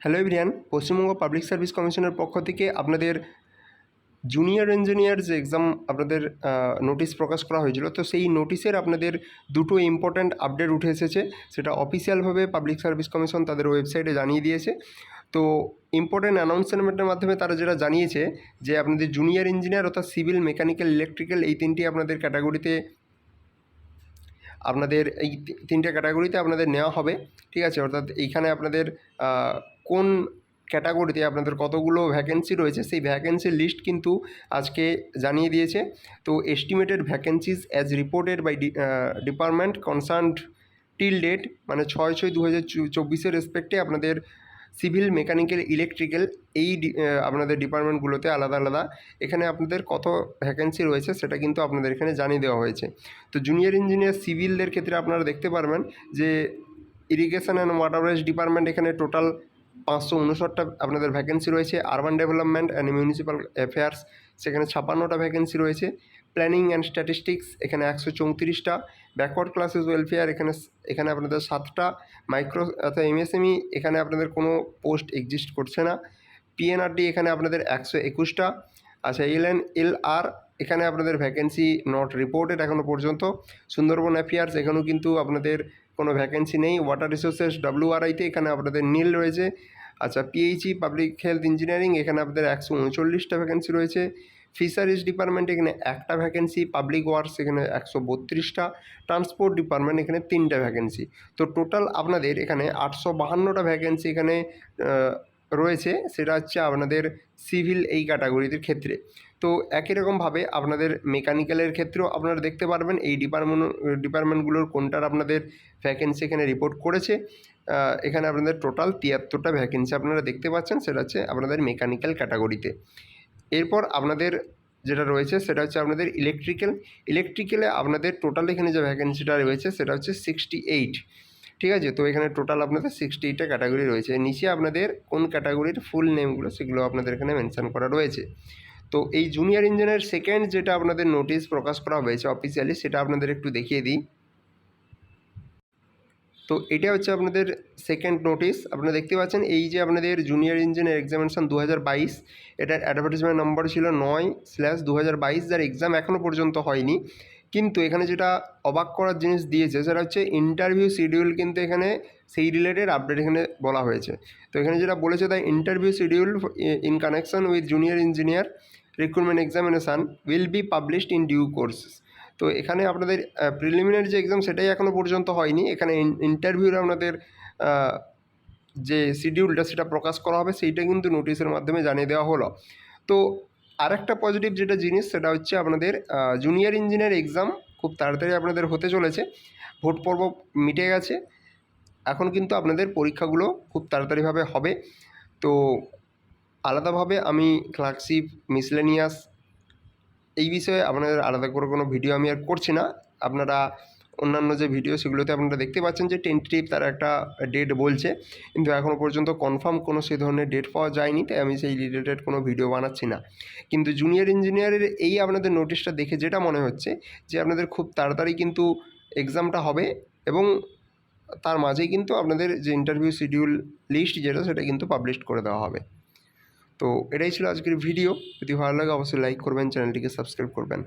Hello everyone, Paschimbanga public service কমিশনের পক্ষ থেকে আপনাদের জুনিয়র ইঞ্জিনিয়ার যে এক্সাম আপনাদের নোটিশ প্রকাশ করা হয়েছিল, তো সেই নোটিশের আপনাদের দুটো ইম্পর্ট্যান্ট আপডেট উঠে এসেছে। সেটা অফিসিয়ালভাবে পাবলিক সার্ভিস কমিশন তাদের ওয়েবসাইটে জানিয়ে দিয়েছে। তো ইম্পর্ট্যান্ট অ্যানাউন্সমেন্টের মাধ্যমে তারা যেটা জানিয়েছে যে আপনাদের জুনিয়র ইঞ্জিনিয়ার অর্থাৎ সিভিল, মেকানিক্যাল, ইলেকট্রিক্যাল এই তিনটি আপনাদের ক্যাটাগরিতে তিনটে ক্যাটাগরিতে আপনাদের নেওয়া হবে। ঠিক আছে, অর্থাৎ এইখানে আপনাদের কোন ক্যাটাগরিতে আপনাদের কতগুলো ভ্যাকেন্সি রয়েছে সেই ভ্যাকেন্সির লিস্ট কিন্তু আজকে জানিয়ে দিয়েছে। তো estimated vacancies as reported by department concerned till date, মানে 6/6/2024 রেসপেক্টে আপনাদের সিভিল, মেকানিক্যাল, ইলেকট্রিক্যাল এই আপনাদের ডিপার্টমেন্টগুলোতে আলাদা আলাদা এখানে আপনাদের কত ভ্যাকেন্সি রয়েছে সেটা কিন্তু আপনাদের এখানে জানিয়ে দেওয়া হয়েছে। তো জুনিয়র ইঞ্জিনিয়ার সিভিলদের ক্ষেত্রে আপনারা দেখতে পারবেন যে ইরিগেশন অ্যান্ড ওয়াটারওয়েজ ডিপার্টমেন্ট এখানে টোটাল 559টা আপনাদের ভ্যাকেন্সি রয়েছে। Urban development and municipal affairs সেখানে 56টা ভ্যাকেন্সি রয়েছে। প্ল্যানিং অ্যান্ড স্ট্যাটিস্টিক্স এখানে 134টা। ব্যাকওয়ার্ড ক্লাসেস ওয়েলফেয়ার এখানে আপনাদের 7টা। মাইক্রো অর্থাৎ এমএসএমই এখানে আপনাদের কোনো পোস্ট এক্সিস্ট করছে না। পিএনআরডি এখানে আপনাদের 121টা। আচ্ছা, এলএনএলআর এখানে আপনাদের ভ্যাকেন্সি নট রিপোর্টেড এখনও পর্যন্ত। সুন্দরবন অ্যাফেয়ার্স এখানেও কিন্তু আপনাদের কোনো ভ্যাকেন্সি নেই। ওয়াটার রিসোর্সেস ডব্লিউআরআইতে এখানে আপনাদের নীল রয়েছে। আচ্ছা, পিএইচই পাবলিক হেলথ ইঞ্জিনিয়ারিং এখানে আপনাদের 139টা ভ্যাকেন্সি রয়েছে। ফিশারিজ ডিপার্টমেন্ট এখানে একটা ভ্যাকেন্সি। পাবলিক ওয়ার্কস এখানে 132টা। ট্রান্সপোর্ট ডিপার্টমেন্ট এখানে 3টা ভ্যাকেন্সি। তো টোটাল আপনাদের এখানে 852টা ভ্যাকেন্সি এখানে রয়েছে। সেটা হচ্ছে আপনাদের সিভিল এই ক্যাটাগরিদের ক্ষেত্রে। তো একই রকমভাবে আপনাদের মেকানিক্যালের ক্ষেত্রেও আপনারা দেখতে পারবেন এই ডিপার্টমেন্টগুলোর কোনটার আপনাদের ভ্যাকেন্সি এখানে রিপোর্ট করেছে। এখানে আপনাদের টোটাল 73টা ভ্যাকেন্সি আপনারা দেখতে পাচ্ছেন, সেটা হচ্ছে আপনাদের মেকানিক্যাল ক্যাটাগরিতে। এরপর আপনাদের যেটা রয়েছে সেটা হচ্ছে আপনাদের ইলেকট্রিক্যালে আপনাদের টোটাল এখানে যে ভ্যাকেন্সিটা রয়েছে সেটা হচ্ছে 68। ঠিক আছে, তো এখানে টোটাল আপনাদের 68টা ক্যাটাগরি রয়েছে। নিচে আপনাদের কোন ক্যাটাগরির ফুল নেমগুলো সেগুলো আপনাদের এখানে মেনশন করা রয়েছে। তো এই জুনিয়র ইঞ্জিনিয়ার সেকেন্ড যেটা আপনাদের নোটিশ প্রকাশ করা হয়েছে অফিসিয়ালি, সেটা আপনাদের একটু দেখিয়ে দিই। তো এটা হচ্ছে আপনাদের সেকেন্ড নোটিশ। আপনারা দেখতে পাচ্ছেন এই যে আপনাদের জুনিয়র ইঞ্জিনিয়ার এক্সামিনেশন 2022, এটার অ্যাডভার্টাইজমেন্ট নম্বর ছিল 9/2022, যার এক্সাম এখনও পর্যন্ত হয়নি। কিন্তু এখানে যেটা অবাক করার জিনিস দিয়েছে সেটা হচ্ছে ইন্টারভিউ শিডিউল, কিন্তু এখানে সেই রিলেটেড আপডেট এখানে বলা হয়েছে। তো এখানে যেটা বলেছে, the interview schedule in connection with junior engineer recruitment examination will be published in due course. তো এখানে আপনাদের প্রিলিমিনারি যে এক্সাম সেটাই এখনও পর্যন্ত হয়নি। এখানে ইন্টারভিউর আপনাদের যে শিডিউলটা সেটা প্রকাশ করা হবে, সেইটা কিন্তু নোটিশের মাধ্যমে জানিয়ে দেওয়া হলো। তো আরেকটা পজিটিভ যেটা জিনিস সেটা হচ্ছে আপনাদের জুনিয়র ইঞ্জিনিয়ার এক্সাম খুব তাড়াতাড়ি আপনাদের হতে চলেছে। ভোট পর্ব মিটে গেছে, এখন কিন্তু আপনাদের পরীক্ষাগুলো খুব তাড়াতাড়িভাবে হবে। তো আলাদাভাবে আমি ক্লার্কশিপ, মিসলেনিয়াস এই বিষয়ে আপনাদের আলাদা করে কোনো ভিডিও আমি আর করছি না। আপনারা অন্যান্য যে ভিডিও সেগুলোতে আপনারা দেখতে পাচ্ছেন যে টেন্টেটিভ তারা একটা ডেট বলছে, কিন্তু এখনও পর্যন্ত কনফার্ম কোনো সেই ধরনের ডেট পাওয়া যায়নি, তাই আমি সেই রিলেটেড কোনো ভিডিও বানাচ্ছি না। কিন্তু জুনিয়র ইঞ্জিনিয়ারের এই আপনাদের নোটিশটা দেখে যেটা মনে হচ্ছে যে আপনাদের খুব তাড়াতাড়ি কিন্তু এক্সামটা হবে, এবং তার মাঝেই কিন্তু আপনাদের যে ইন্টারভিউ শিডিউল লিস্ট যেটা সেটা কিন্তু পাবলিশ করে দেওয়া হবে। তো এটাই ছিল আজকের ভিডিও। যদি ভালো লাগে অবশ্যই লাইক করবেন, চ্যানেলটিকে সাবস্ক্রাইব করবেন।